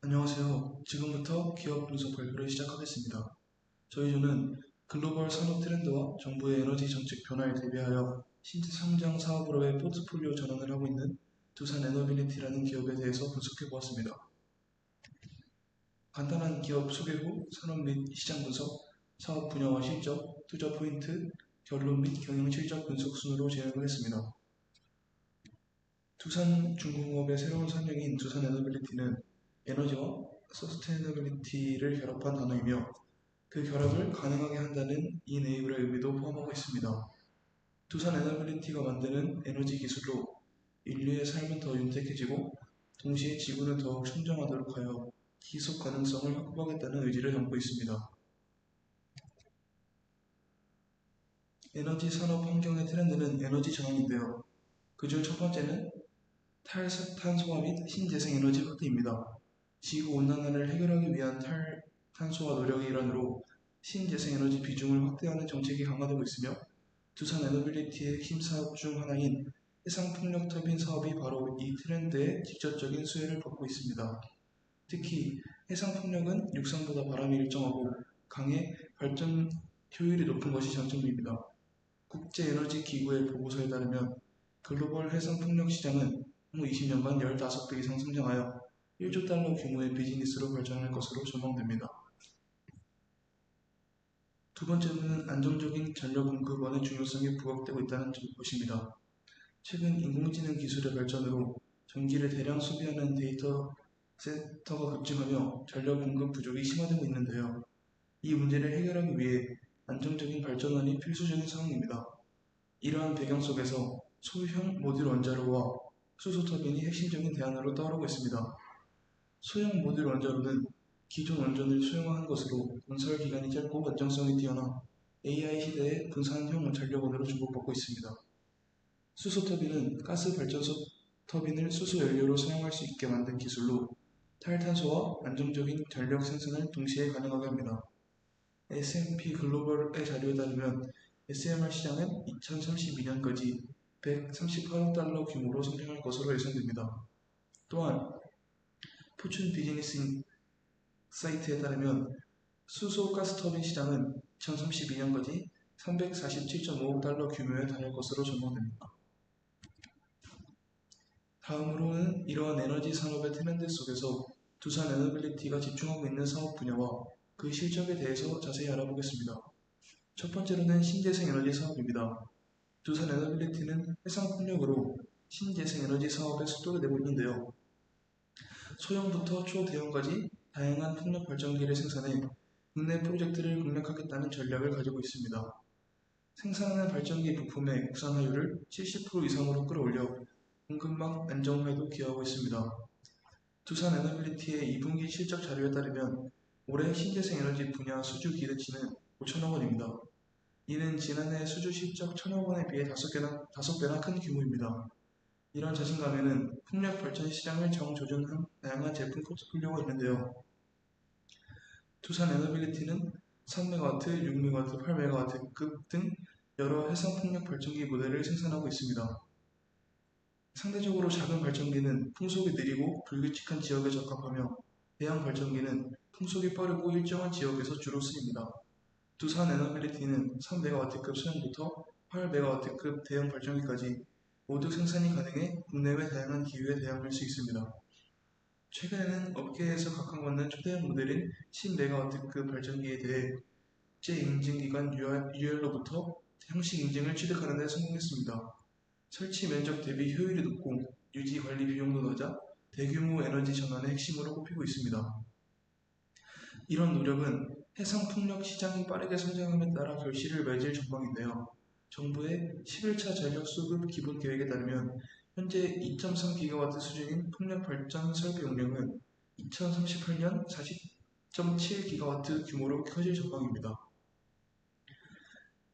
안녕하세요. 지금부터 기업 분석 발표를 시작하겠습니다. 저희는 글로벌 산업 트렌드와 정부의 에너지 정책 변화에 대비하여 신재 성장 사업으로의 포트폴리오 전환을 하고 있는 두산 에너빌리티라는 기업에 대해서 분석해 보았습니다. 간단한 기업 소개 후 산업 및 시장 분석, 사업 분야와 실적, 투자 포인트, 결론 및 경영 실적 분석 순으로 진행을 했습니다. 두산중공업의 새로운 산명인 두산 에너빌리티는 에너지와 서스테이너빌리티를 결합한 단어이며 그 결합을 가능하게 한다는 이네이블의 의미도 포함하고 있습니다. 두산 에너빌리티가 만드는 에너지 기술로 인류의 삶은 더 윤택해지고 동시에 지구는 더욱 청정하도록 하여 지속 가능성을 확보하겠다는 의지를 담고 있습니다. 에너지 산업 환경의 트렌드는 에너지 전환인데요. 그중 첫 번째는 탈탄소화 및 신재생 에너지 확대입니다. 지구온난화를 해결하기 위한 탈탄소화 노력의 일환으로 신재생에너지 비중을 확대하는 정책이 강화되고 있으며 두산 에너빌리티의 핵심 사업 중 하나인 해상풍력 터빈 사업이 바로 이 트렌드의 직접적인 수혜를 받고 있습니다. 특히 해상풍력은 육상보다 바람이 일정하고 강해 발전 효율이 높은 것이 장점입니다. 국제에너지기구의 보고서에 따르면 글로벌 해상풍력 시장은 향후 20년간 15배 이상 성장하여 1조 달러 규모의 비즈니스로 발전할 것으로 전망됩니다. 두 번째는 안정적인 전력 공급원의 중요성이 부각되고 있다는 것입니다. 최근 인공지능 기술의 발전으로 전기를 대량 소비하는 데이터 센터가 급증하며 전력 공급 부족이 심화되고 있는데요. 이 문제를 해결하기 위해 안정적인 발전원이 필수적인 상황입니다. 이러한 배경 속에서 소형 모듈 원자로와 수소 터빈이 핵심적인 대안으로 떠오르고 있습니다. 소형 모듈 원자로는 기존 원전을 수용한 것으로 건설 기간이 짧고 안정성이 뛰어나 AI 시대의 분산형 전력원으로 주목받고 있습니다. 수소 터빈은 가스 발전소 터빈을 수소 연료로 사용할 수 있게 만든 기술로 탈탄소와 안정적인 전력 생산을 동시에 가능하게 합니다. S&P 글로벌의 자료에 따르면 SMR 시장은 2032년까지 138억 달러 규모로 성장할 것으로 예상됩니다. 또한 포춘 비즈니스 사이트에 따르면 수소 가스터빈 시장은 2032년까지 347.5억 달러 규모에 달할 것으로 전망됩니다. 다음으로는 이러한 에너지 산업의 트렌드 속에서 두산 에너빌리티가 집중하고 있는 사업 분야와 그 실적에 대해서 자세히 알아보겠습니다. 첫 번째로는 신재생 에너지 사업입니다. 두산 에너빌리티는 해상풍력으로 신재생 에너지 사업에 속도를 내고 있는데요. 소형부터 초대형까지 다양한 풍력 발전기를 생산해 국내 프로젝트를 공략하겠다는 전략을 가지고 있습니다. 생산하는 발전기 부품의 국산화율을 70% 이상으로 끌어올려 공급망 안정화에도 기여하고 있습니다. 두산 에너빌리티의 2분기 실적 자료에 따르면 올해 신재생 에너지 분야 수주 기대치는 5천억 원입니다. 이는 지난해 수주 실적 1천억 원에 비해 5배나 큰 규모입니다. 이런 자신감에는 풍력 발전 시장을 정조준한 다양한 제품 포트폴리오가 있는데요. 두산 에너빌리티는 3메가와트, 6메가와트, 8메가와트급 등 여러 해상풍력 발전기 모델을 생산하고 있습니다. 상대적으로 작은 발전기는 풍속이 느리고 불규칙한 지역에 적합하며 대형 발전기는 풍속이 빠르고 일정한 지역에서 주로 쓰입니다. 두산 에너빌리티는 3메가와트급 소형부터 8메가와트급 대형 발전기까지 모두 생산이 가능해 국내외 다양한 기후에 대응할 수 있습니다. 최근에는 업계에서 각광받는 초대형 모델인 10메가와트급 발전기에 대해 국제인증기관 UL로부터 형식 인증을 취득하는 데 성공했습니다. 설치 면적 대비 효율이 높고 유지 관리 비용도 낮아 대규모 에너지 전환의 핵심으로 꼽히고 있습니다. 이런 노력은 해상 풍력 시장이 빠르게 성장함에 따라 결실을 맺을 전망인데요. 정부의 11차 전력 수급 기본 계획에 따르면 현재 2.3기가와트 수준인 풍력 발전 설비 용량은 2038년 40.7기가와트 규모로 커질 전망입니다.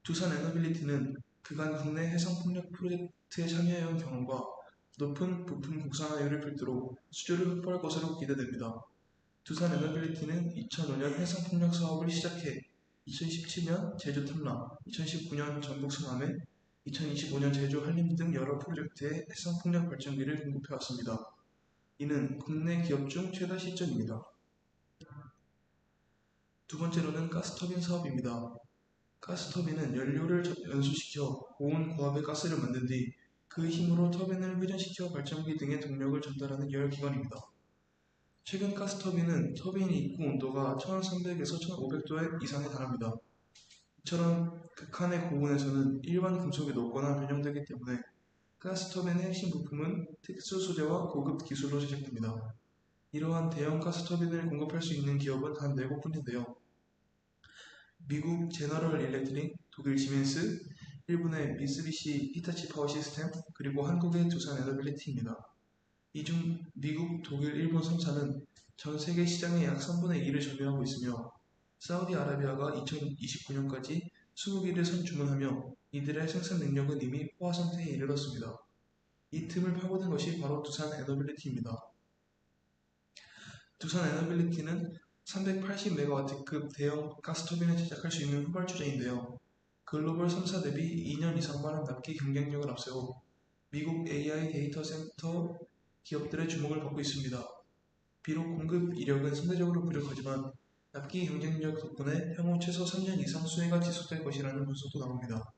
두산 에너빌리티는 그간 국내 해상 풍력 프로젝트에 참여해온 경험과 높은 부품 국산화율을 필두로 수주를 확보할 것으로 기대됩니다. 두산 에너빌리티는 2005년 해상풍력 사업을 시작해 2017년 제주 탐라, 2019년 전북 서남해, 2025년 제주 한림 등 여러 프로젝트의 해상풍력 발전기를 공급해왔습니다. 이는 국내 기업 중 최다 시점입니다. 두 번째로는 가스터빈 사업입니다. 가스터빈은 연료를 연소시켜 고온 고압의 가스를 만든 뒤 그 힘으로 터빈을 회전시켜 발전기 등의 동력을 전달하는 열기관입니다. 최근 가스터빈은 터빈 입구 온도가 1300에서 1500도 이상에 달합니다. 이처럼 극한의 고온에서는 일반 금속이 녹거나 변형되기 때문에 가스터빈의 핵심 부품은 특수 소재와 고급 기술로 제작됩니다. 이러한 대형 가스터빈을 공급할 수 있는 기업은 단 4곳뿐인데요. 미국 제너럴 일렉트릭, 독일 시멘스, 일본의 미쓰비시 히타치 파워 시스템, 그리고 한국의 두산 에너빌리티입니다. 이 중 미국, 독일, 일본 3사는 전 세계 시장의 약 3분의 1을 점유하고 있으며 사우디아라비아가 2029년까지 20개를 선주문하며 이들의 생산 능력은 이미 포화 상태에 이르렀습니다. 이 틈을 파고든 것이 바로 두산 에너빌리티입니다. 두산 에너빌리티는 380MW급 대형 가스터빈을 제작할 수 있는 후발주자인데요. 글로벌 3사 대비 2년 이상 많은 납기 경쟁력을 앞세워 미국 AI 데이터 센터 기업들의 주목을 받고 있습니다. 비록 공급 이력은 상대적으로 부족하지만 납기 경쟁력 덕분에 향후 최소 3년 이상 수혜가 지속될 것이라는 분석도 나옵니다.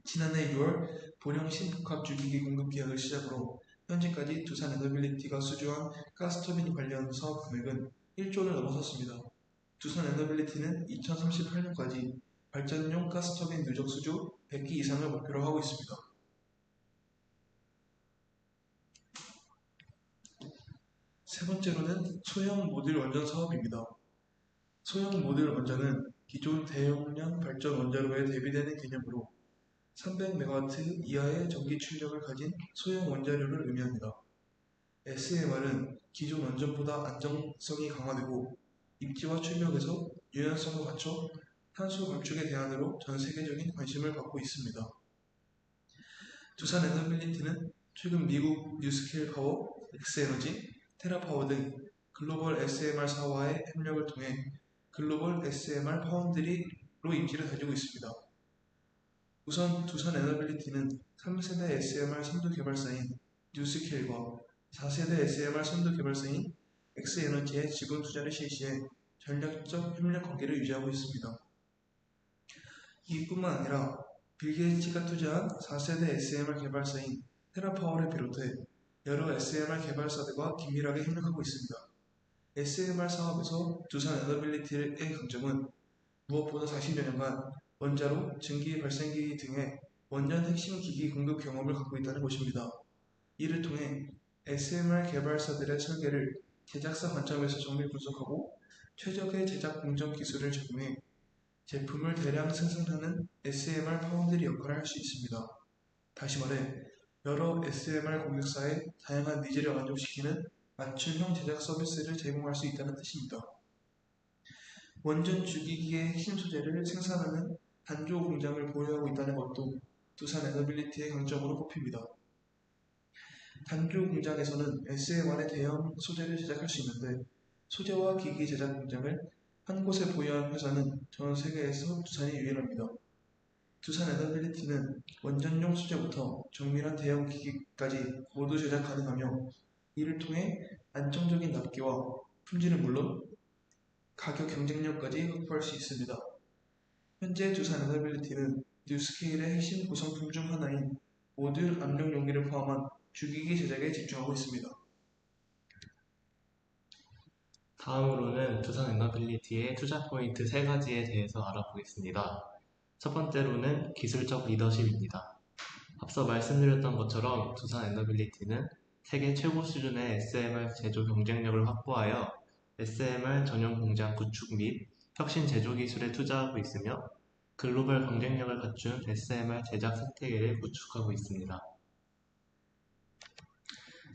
지난해 6월 보령 신복합 주기기 공급 계약을 시작으로 현재까지 두산 에너빌리티가 수주한 가스터빈 관련 사업 금액은 1조를 넘어섰습니다. 두산 에너빌리티는 2038년까지 발전용 가스터빈 누적 수주 100기 이상을 목표로 하고 있습니다. 세 번째로는 소형 모듈 원전 사업입니다. 소형 모듈 원전은 기존 대용량 발전 원자로에 대비되는 개념으로 300MW 이하의 전기 출력을 가진 소형 원자료를 의미합니다. SMR은 기존 원전보다 안정성이 강화되고 입지와 출력에서 유연성을 갖춰 탄소 감축의 대안으로 전 세계적인 관심을 받고 있습니다. 두산 에너빌리티는 최근 미국 뉴스케일 파워, 엑스에너지, 테라파워 등 글로벌 SMR사와의 협력을 통해 글로벌 SMR 파운드리로 입지를 다지고 있습니다. 우선 두산 에너빌리티는 3세대 SMR 선두 개발사인 뉴스케일과 4세대 SMR 선두 개발사인 엑스에너지에 지분 투자를 실시해 전략적 협력 관계를 유지하고 있습니다. 이뿐만 아니라 빌 게이츠가 투자한 4세대 SMR 개발사인 테라파워를 비롯해 여러 SMR 개발사들과 긴밀하게 협력하고 있습니다. SMR 사업에서 두산 에너빌리티의 강점은 무엇보다 40여 년간 원자로, 증기 발생기 등의 원전 핵심 기기 공급 경험을 갖고 있다는 것입니다. 이를 통해 SMR 개발사들의 설계를 제작사 관점에서 정밀 분석하고 최적의 제작 공정 기술을 제공해 제품을 대량 생산하는 SMR 파운드리 역할을 할 수 있습니다. 다시 말해 여러 SMR 고객사의 다양한 니즈를 만족시키는 맞춤형 제작 서비스를 제공할 수 있다는 뜻입니다. 원전 주기기의 핵심 소재를 생산하는 단조 공장을 보유하고 있다는 것도 두산 에너빌리티의 강점으로 꼽힙니다. 단조 공장에서는 SMR의 대형 소재를 제작할 수 있는데 소재와 기기 제작 공장을 한 곳에 보유한 회사는 전 세계에서 두산이 유일합니다. 두산 에너빌리티는 원전용 소재부터 정밀한 대형 기기까지 모두 제작 가능하며 이를 통해 안정적인 납기와 품질은 물론 가격 경쟁력까지 확보할 수 있습니다. 현재 두산 에너빌리티는 뉴스케일의 핵심 구성품 중 하나인 모듈 압력 용기를 포함한 주기기 제작에 집중하고 있습니다. 다음으로는 두산 에너빌리티의 투자 포인트 3가지에 대해서 알아보겠습니다. 첫 번째로는 기술적 리더십입니다. 앞서 말씀드렸던 것처럼 두산 에너빌리티는 세계 최고 수준의 SMR 제조 경쟁력을 확보하여 SMR 전용 공장 구축 및 혁신 제조 기술에 투자하고 있으며 글로벌 경쟁력을 갖춘 SMR 제작 생태계를 구축하고 있습니다.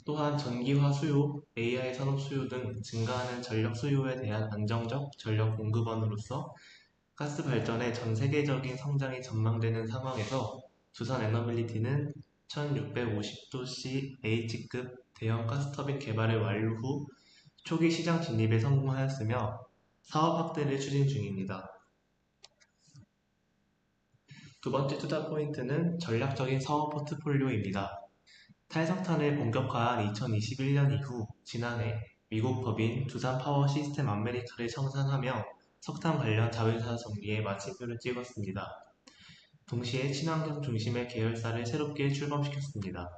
또한 전기화 수요, AI 산업 수요 등 증가하는 전력 수요에 대한 안정적 전력 공급원으로서 가스 발전의 전 세계적인 성장이 전망되는 상황에서 두산 에너빌리티는 1650도씨 H급 대형 가스터빈 개발을 완료 후 초기 시장 진입에 성공하였으며 사업 확대를 추진 중입니다. 두 번째 투자 포인트는 전략적인 사업 포트폴리오입니다. 탈석탄을 본격화한 2021년 이후 지난해 미국 법인 두산 파워 시스템 아메리카를 청산하며 석탄 관련 자회사 정리에 마침표를 찍었습니다. 동시에 친환경 중심의 계열사를 새롭게 출범시켰습니다.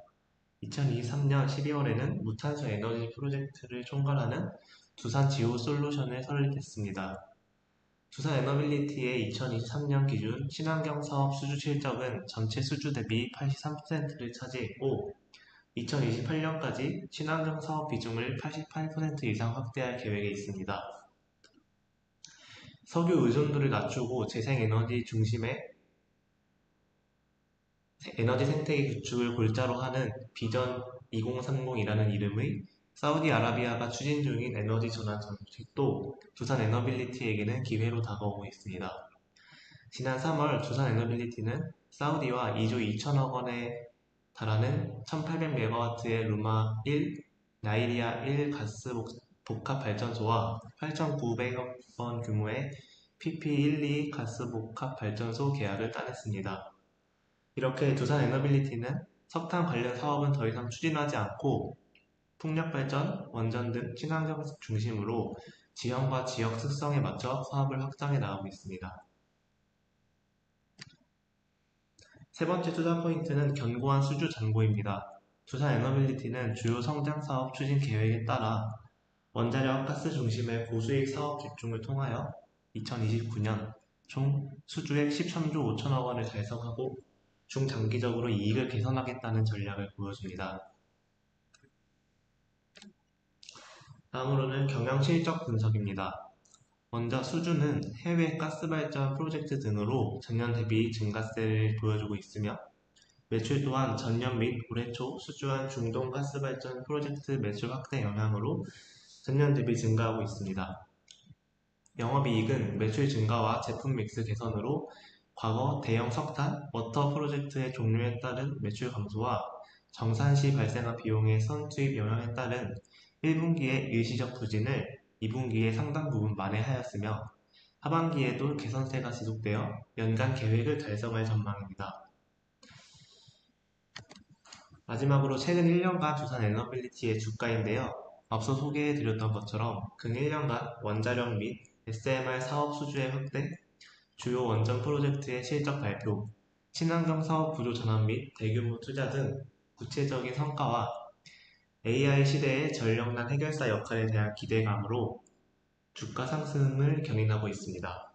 2023년 12월에는 무탄소 에너지 프로젝트를 총괄하는 두산 지오 솔루션을 설립했습니다. 두산 에너빌리티의 2023년 기준 친환경 사업 수주 실적은 전체 수주 대비 83%를 차지했고 2028년까지 친환경 사업 비중을 88% 이상 확대할 계획에 있습니다. 석유 의존도를 낮추고 재생에너지 중심의 에너지 생태계 구축을 골자로 하는 비전 2030이라는 이름의 사우디아라비아가 추진 중인 에너지 전환 정책도 두산 에너빌리티에게는 기회로 다가오고 있습니다. 지난 3월 두산 에너빌리티는 사우디와 2조 2천억 원에 달하는 1800메가와트의 루마 1, 나이리아 1 가스 복합 발전소와 8,900억 원 규모의 PP12 가스 복합 발전소 계약을 따냈습니다. 이렇게 두산 에너빌리티는 석탄 관련 사업은 더 이상 추진하지 않고 풍력발전, 원전 등 친환경 중심으로 지형과 지역 특성에 맞춰 사업을 확장해 나가고 있습니다. 세 번째 투자 포인트는 견고한 수주 잔고입니다. 두산 에너빌리티는 주요 성장 사업 추진 계획에 따라 원자력 가스 중심의 고수익 사업 집중을 통하여 2029년 총 수주액 13조 5천억 원을 달성하고 중장기적으로 이익을 개선하겠다는 전략을 보여줍니다. 다음으로는 경영 실적 분석입니다. 먼저 수주는 해외 가스발전 프로젝트 등으로 전년 대비 증가세를 보여주고 있으며 매출 또한 전년 및 올해 초 수주한 중동 가스발전 프로젝트 매출 확대 영향으로 전년 대비 증가하고 있습니다. 영업이익은 매출 증가와 제품 믹스 개선으로 과거 대형 석탄, 워터 프로젝트의 종료에 따른 매출 감소와 정산 시 발생한 비용의 선투입 영향에 따른 1분기의 일시적 부진을 2분기에 상당 부분 만회하였으며 하반기에도 개선세가 지속되어 연간 계획을 달성할 전망입니다. 마지막으로 최근 1년간 두산 에너빌리티의 주가인데요. 앞서 소개해드렸던 것처럼 근 1년간 원자력 및 SMR 사업 수주의 확대, 주요 원전 프로젝트의 실적 발표, 친환경 사업 구조 전환 및 대규모 투자 등 구체적인 성과와 AI 시대의 전력난 해결사 역할에 대한 기대감으로 주가 상승을 견인하고 있습니다.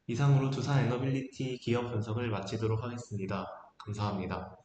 이상으로 두산 에너빌리티 기업 분석을 마치도록 하겠습니다. 감사합니다.